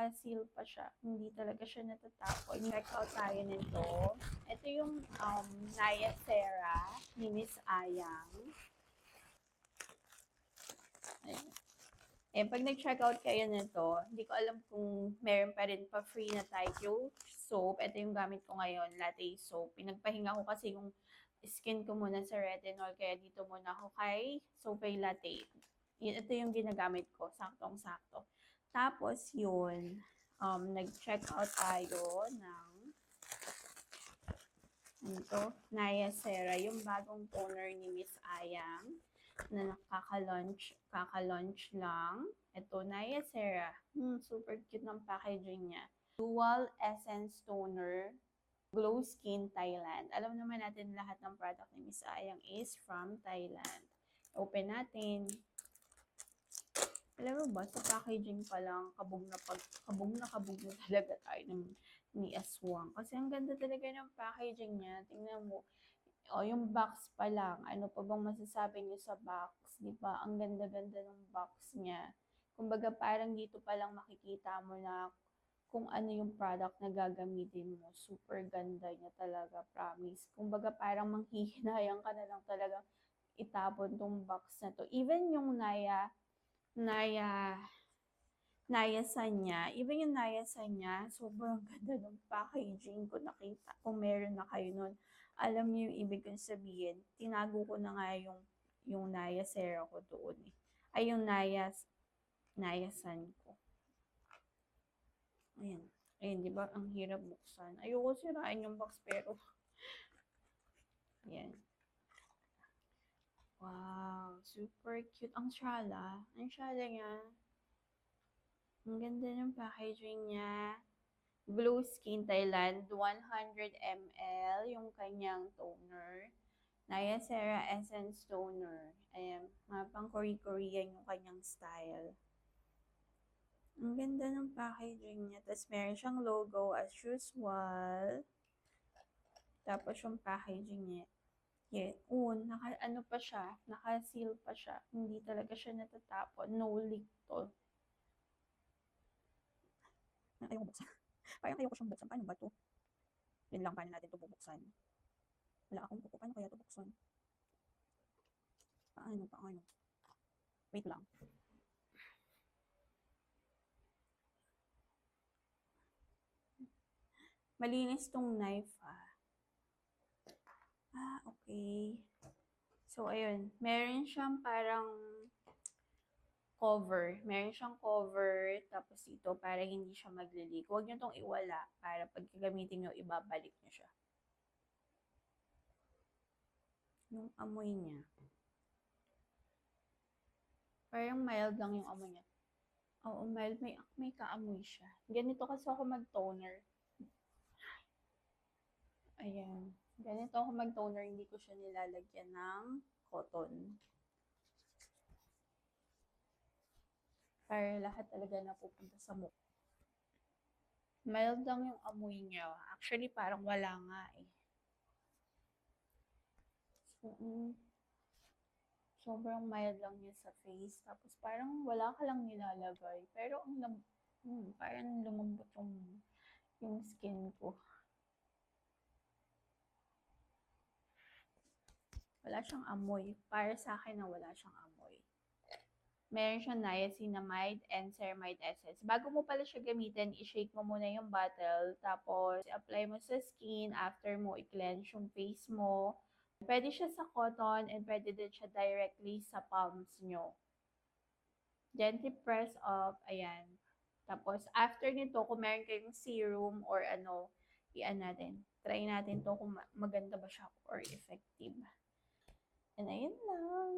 naka-seal pa siya. Hindi talaga siya natatapon. Check out tayo nito. Ito yung Naya Sera ni Miss Ayang. Ayan. Eh, pag nag-check out kayo nito, hindi ko alam kung meron pa rin pa free na tayo soap. Ito yung gamit ko ngayon, latte soap. Pinagpahinga ko kasi yung skin ko muna sa retinol, kaya dito muna ako kay Soapy Latte. Ito yung ginagamit ko, saktong-sakto. Tapos yun, nag-check out tayo ng Naya Sera, yung bagong toner ni Miss Ayang na kaka-launch lang. Ito, Naya Sera. Super cute ng packaging niya. Dual Essence Toner, Glow Skin Thailand. Alam naman natin lahat ng product ni Miss Ayang is from Thailand. Open natin. Alam mo ba, sa packaging pa lang, kabog na talaga tayo ni Aswang. Kasi ang ganda talaga ng packaging niya. Tingnan mo. O, yung box pa lang. Ano pa bang masasabi niyo sa box? Di ba? Ang ganda-ganda ng box niya. Kumbaga, parang dito pa lang makikita mo na kung ano yung product na gagamitin mo. Super ganda niya talaga, promise. Kumbaga, parang manghihinayang ka na lang talaga itapon tong box na to. Even yung Naya Sanya, even yung Naya Sanya, sobrang ganda ng packaging ko nakita. Kung meron na kayo nun, alam niyo yung ibig kong sabihin. Tinago ko na nga yung Naya Sera ko doon eh. Ay, yung Naya San ko. Ayan. Ayan, di ba? Ang hirap buksan. Ayoko sirain yung box pero ayan. Wow, super cute. Ang syala. Ang syala niya. Ang ganda ng packaging niya. Glow Skin Thailand, 100 ml yung kanyang toner. Naya Sera Essence Toner. Ayan, mga pang Korean yung kanyang style. Ang ganda ng packaging niya. Tapos meron siyang logo as usual. Tapos yung packaging niya. Yeah, ano pa siya, naka-seal pa siya. Hindi talaga siya natatapon. No leak to. Ayaw buksan. Parang ayaw ko siyang buksan. Paano ba to? Yun lang, paano natin to bubuksan? Wala akong buko. Paano kaya to buksan? Paano? Wait lang. Malinis tong knife okay. So, ayun. Meron siyang parang cover. Meron siyang cover. Tapos ito, para hindi siya maglilik. Huwag nyo tong iwala. Para pag gagamitin nyo, ibabalik nyo siya. Yung amoy niya. Parang mild lang yung amoy niya. Oo, mild. May kaamoy siya. Ganito kasi ako mag-toner. Ayan. Ganito ako mag-toner. Hindi ko siya nilalagyan ng cotton. Para lahat talaga napupunta sa mukha. Mild lang yung amoy niya. Actually, parang wala nga eh. So, sobrang mild lang niya sa face. Tapos parang wala ka lang nilalagay. Pero parang lumambot yung skin ko. Wala siyang amoy. Para sa akin na wala siyang amoy. Meron siyang niacinamide and ceramide essence. Bago mo pala siya gamitin, i-shake mo muna yung bottle. Tapos, i-apply mo sa skin. After mo, i-cleanse yung face mo. Pwede siya sa cotton and pwede din siya directly sa palms nyo. Gently press up. Ayan. Tapos, after nito, kung meron kayong serum or natin. Try natin to kung maganda ba siya or effective. And ayun lang.